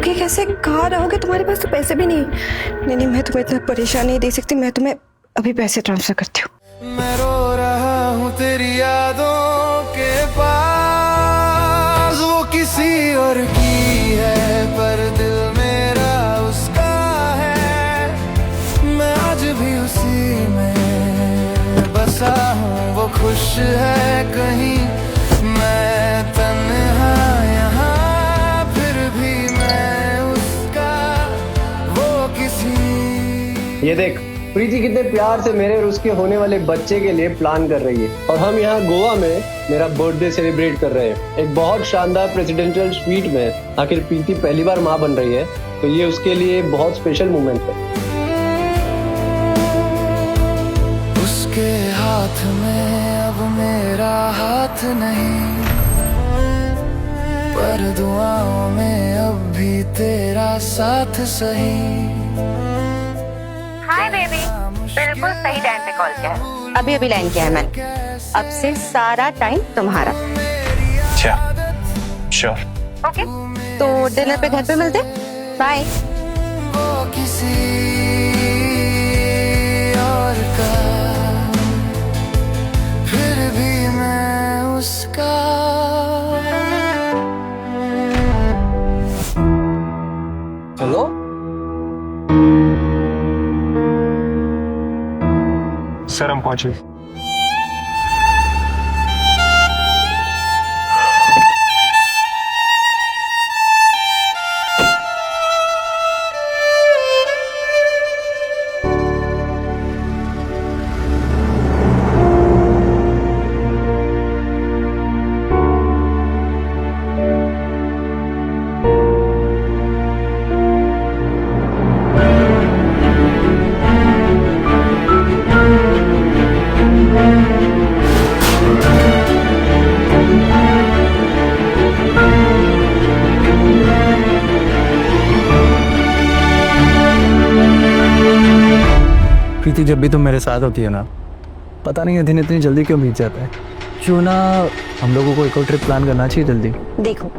रहोगे कैसे, कहाँ रहोगे, तुम्हारे पास तो पैसे भी नहीं। नहीं नहीं, मैं तुम्हें इतना परेशान नहीं दे सकती, मैं तुम्हें अभी पैसे ट्रांसफर करती हूँ। मैं रो रहा हूँ तेरी यादों के पास, वो किसी और की है पर दिल मेरा उसका है। मैं आज भी उसी में बसा हूँ, वो खुश है कहीं, मैं तन्हा यहाँ, फिर भी मैं उसका, वो किसी। ये देख, प्रीति कितने प्यार से मेरे और उसके होने वाले बच्चे के लिए प्लान कर रही है, और हम यहाँ गोवा में मेरा बर्थडे सेलिब्रेट कर रहे हैं एक बहुत शानदार प्रेसिडेंशियल स्वीट में। आखिर प्रीति पहली बार माँ बन रही है, तो ये उसके लिए बहुत स्पेशल मोमेंट है। उसके हाथ में अब मेरा हाथ नहीं, पर दुआओं में अब भी तेरा साथ सही। हाय बेबी, बिल्कुल सही टाइम पे कॉल किया है। अभी लाइन किया है मैंने। अब से सारा टाइम तुम्हारा। अच्छा, श्योर। ओके, तो डिनर पे घर पे मिलते। बाय। वो किसी और का, फिर भी मैं उसका। चलो। सर हम पहुंचे। प्रीति, जब भी तुम मेरे साथ होती है ना, पता नहीं है दिन इतनी जल्दी क्यों बीत जाता है। क्यों ना हम लोगों को एक और ट्रिप प्लान करना चाहिए जल्दी। देखो,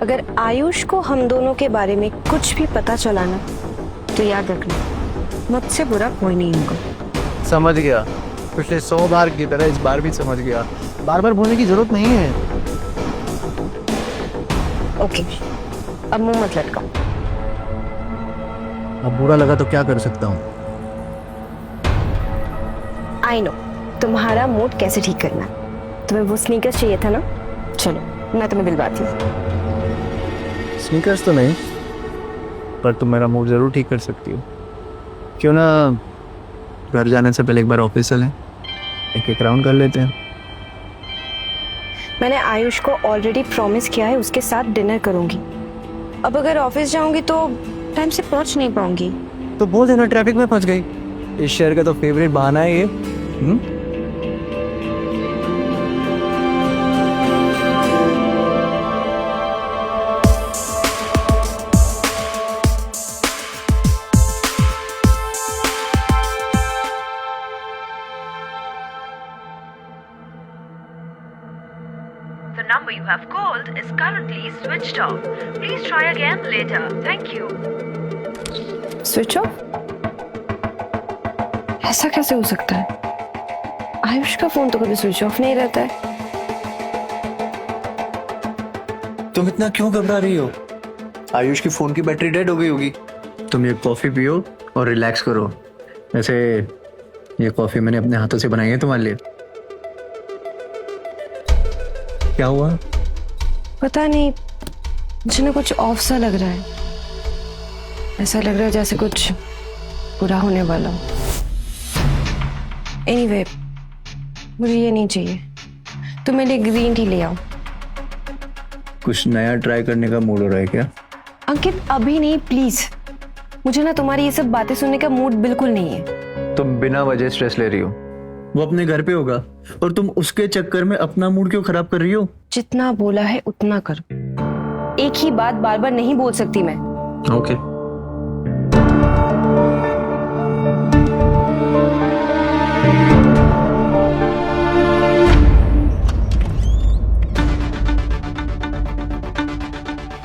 अगर आयुष को हम दोनों के बारे में कुछ भी पता चला ना, तो याद रखना, मुझसे बुरा कोई नहीं होगा। समझ गया, पिछले 100 बार की तरह इस बार भी समझ गया। बार बार बोलने की जरूरत नहीं है। ओके, अब मुंह मत लटकाओ। अब बुरा लगा तो क्या कर सकता हूँ। आई नो तुम्हारा मूड कैसे ठीक करना है। तुम्हें वो स्नीकर्स चाहिए था ना, चलो मैं तुम्हें दिलवाती हूँ। स्नीकर्स तो नहीं, पर तुम मेरा मूड जरूर ठीक कर सकती हो। क्यों ना घर जाने से पहले एक बार ऑफिस चलें, एक राउंड कर लेते हैं। मैंने आयुष को ऑलरेडी प्रॉमिस किया है उसके साथ डिनर करूंगी। अब अगर ऑफिस जाऊंगी तो टाइम से पहुंच नहीं पाऊंगी। तो बोल देना ट्रैफिक में फंस गई। इस शहर का तो फेवरेट बहाना है ये। The number you have called is currently switched off. Please try again later. Thank you. Switch off? ऐसा कैसे हो सकता है? आयुष का फोन तो कभी स्विच ऑफ नहीं रहता है। तुम इतना क्यों घबरा रही हो? आयुष की फोन की बैटरी डेड हो गई होगी। तुम ये कॉफी पियो और रिलैक्स करो। वैसे ये कॉफी मैंने अपने हाथों से बनाई है तुम्हारे लिए। क्या हुआ? पता नहीं, मुझे ना कुछ ऑफ सा लग रहा है। ऐसा लग रहा है जैसे कुछ बुरा होने वाला हो। एनीवे, मुझे ये नहीं चाहिए। तुम मेरे लिए ग्रीन टी ले आओ। कुछ नया ट्राई करने का मूड हो रहा है क्या? अंकित, अभी नहीं प्लीज। मुझे ना तुम्हारी ये सब बातें सुनने का मूड बिल्कुल नहीं है। तुम बिना वजह स्ट्रेस ले रही हो। वो अपने घर पे होगा और तुम उसके चक्कर में अपना मूड क्यों खराब कर रही हो? जितना बोला है उतना करो। एक ही बात बार बार नहीं बोल सकती मैं। ओके।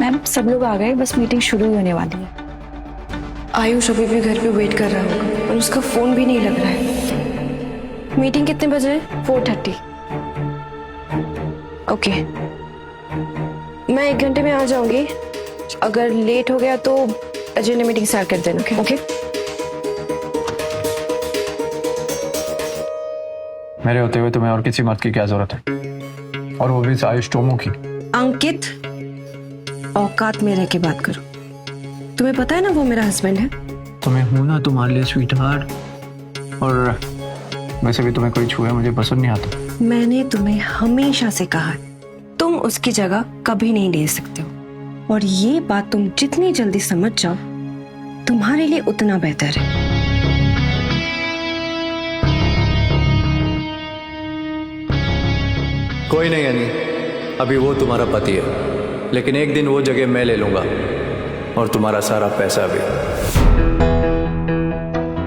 मैम सब लोग आ गए, बस मीटिंग शुरू ही होने वाली है। आयुष अभी भी घर पे वेट कर रहा होगा और उसका फोन भी नहीं लग रहा है। मीटिंग कितने बजे है? 4:30। ओके, मैं 1 घंटे में आ जाऊंगी। अगर लेट हो गया तो अजय ने मीटिंग स्टार्ट कर देना। ओके? मेरे होते हुए तुम्हें और किसी मर्द की क्या जरूरत है, और वो भी आयुष टोमो की। अंकित, औकात में रह के बात करो। तुम्हें पता है ना वो मेरा हस्बैंड है। तुम्हें हूं ना तुम्हारे लिए स्वीट हार्ट, और वैसे भी तुम्हें कोई छुए मुझे पसंद नहीं आता। मैंने तुम्हें हमेशा से कहा है, तुम उसकी जगह कभी नहीं ले सकते हो, और ये बात तुम जितनी जल्दी समझ जाओ तुम्हारे लिए उतना बेहतर है। कोई नहीं अनी, अभी वो तुम्हारा पति है, लेकिन एक दिन वो जगह मैं ले लूंगा, और तुम्हारा सारा पैसा भी।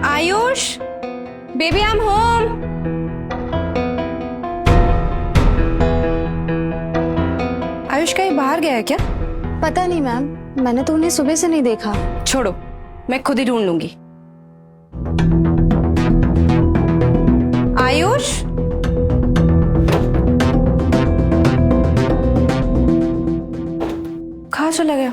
Ayush, baby I am home. Ayush कहीं बाहर गया है क्या? पता नहीं मैम, मैंने तो उन्हें सुबह से नहीं देखा। छोड़ो, मैं खुद ही ढूंढ लूंगी। आयुष, कहाँ चला गया?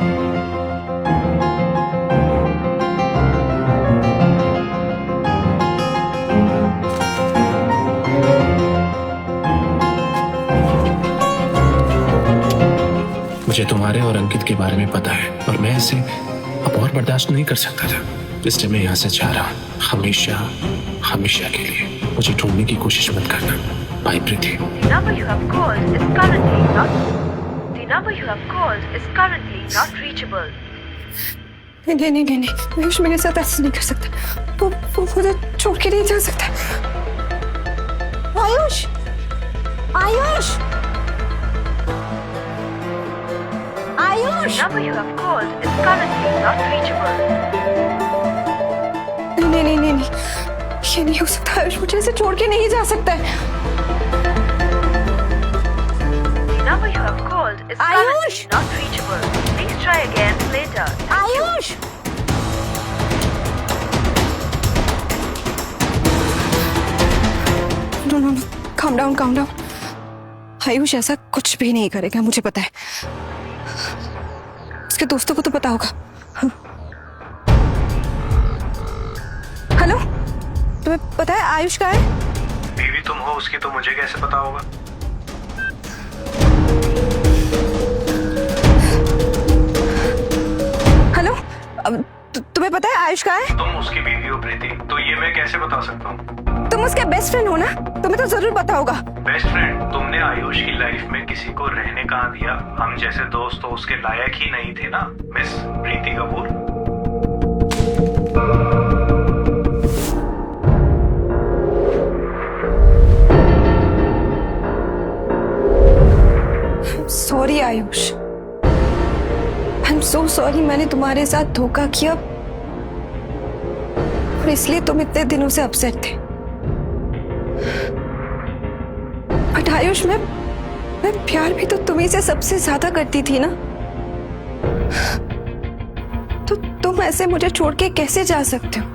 मुझे तुम्हारे और अंकित के बारे में पता है, और मैं इसे अब और बर्दाश्त नहीं कर सकता था, इसलिए मैं यहाँ से जा रहा हूँ, हमेशा हमेशा के लिए। मुझे ढूंढने की कोशिश मत करना। Bye Preeti. The number you have called is currently not. The number you have called is currently not reachable. नहीं नहीं नहीं नहीं, आयुष मेरे साथ ऐसा नहीं कर सकता। वो मुझे छोड़ के नहीं जा सकता। Ayush, Ayush, Ayush. The number you have called is currently not reachable. नहीं नहीं नहीं नहीं, ये नहीं हो सकता। आयुष मुझे ऐसे छोड़ के नहीं जा सकता है। The number you have called is Ayush! currently not reachable. Please try again later. Ayush, no no no, calm down calm down. Ayush ऐसा कुछ भी नहीं करेगा, मुझे पता है। उसके दोस्तों को तो पता होगा। हेलो, तुम्हें पता है आयुष कहाँ है? बीवी तुम हो उसकी, तो मुझे कैसे पता होगा? हेलो, तुम्हें पता है आयुष कहाँ है? तुम उसकी बीवी हो प्रीति, तो ये मैं कैसे बता सकता हूँ? तुम उसके बेस्ट फ्रेंड हो ना, तुम्हें तो जरूर पता होगा। Best friend? तुमने आयुष की लाइफ में किसी को रहने कहाँ दिया? हम जैसे दोस्त तो उसके लायक ही नहीं थे ना, miss Preeti Kapoor. Sorry Ayush, I am so sorry. मैंने तुम्हारे साथ धोखा किया और इसलिए तुम इतने दिनों से अपसेट थे। बट आयुष, मैं प्यार भी तो तुम्ही से सबसे ज्यादा करती थी ना, तो तुम ऐसे मुझे छोड़ के कैसे जा सकते हो?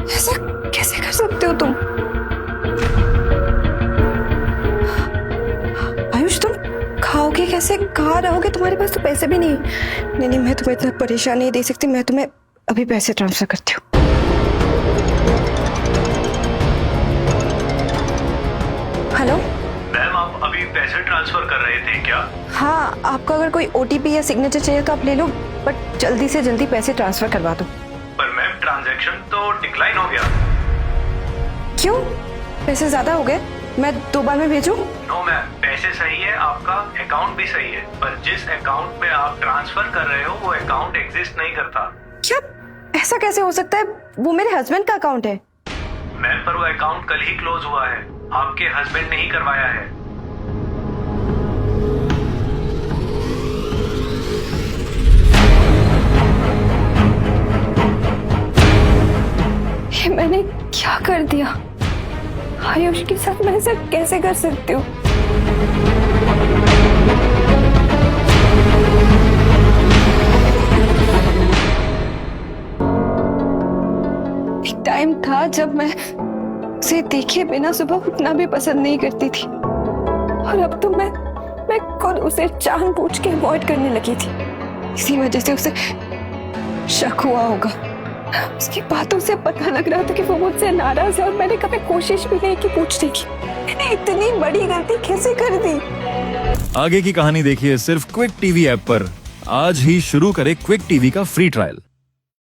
ऐसा कैसे कर सकते हो तुम? आयुष, तुम खाओगे कैसे, कहाँ रहोगे? तुम्हारे पास तो पैसे भी नहीं। नहीं नहीं, मैं तुम्हें इतना परेशान नहीं दे सकती। मैं तुम्हें अभी पैसे ट्रांसफर करती हूँ। हेलो मैम, आप अभी पैसे ट्रांसफर कर रहे थे क्या? हाँ, आपको अगर कोई OTP या सिग्नेचर चाहिए तो आप ले लो, बट जल्दी से जल्दी पैसे ट्रांसफर करवा दो। पर मैम, ट्रांजैक्शन तो डिक्लाइन हो गया। क्यों? पैसे ज्यादा हो गए? मैं 2 बार में भेजूं? नो मैम, पैसे सही है, आपका अकाउंट भी सही है, पर जिस अकाउंट में आप ट्रांसफर कर रहे हो वो अकाउंट एग्जिस्ट नहीं करता। क्या? ऐसा कैसे हो सकता है? वो मेरे हस्बैंड का अकाउंट है। मैम, पर वो अकाउंट कल ही क्लोज हुआ है, आपके हस्बैंड ने ही करवाया है। ये मैंने क्या कर दिया? आयुष के साथ मैं ऐसा कैसे कर सकती हूँ? था जब मैं उसे देखे बिना सुबह उठना भी पसंद नहीं करती थी, और अब तो मैं खुद उसे जानबूझ के अवॉइड करने लगी थी। इसी वजह से उसे शक हुआ होगा। उसकी बातों से पता लग रहा था कि वो मुझसे नाराज है, और मैंने कभी कोशिश भी नहीं की पूछने की। मैंने इतनी बड़ी गलती कैसे कर दी? आगे की कहानी देखिए सिर्फ क्विक टीवी ऐप पर। आज ही शुरू करें क्विक टीवी का फ्री ट्रायल।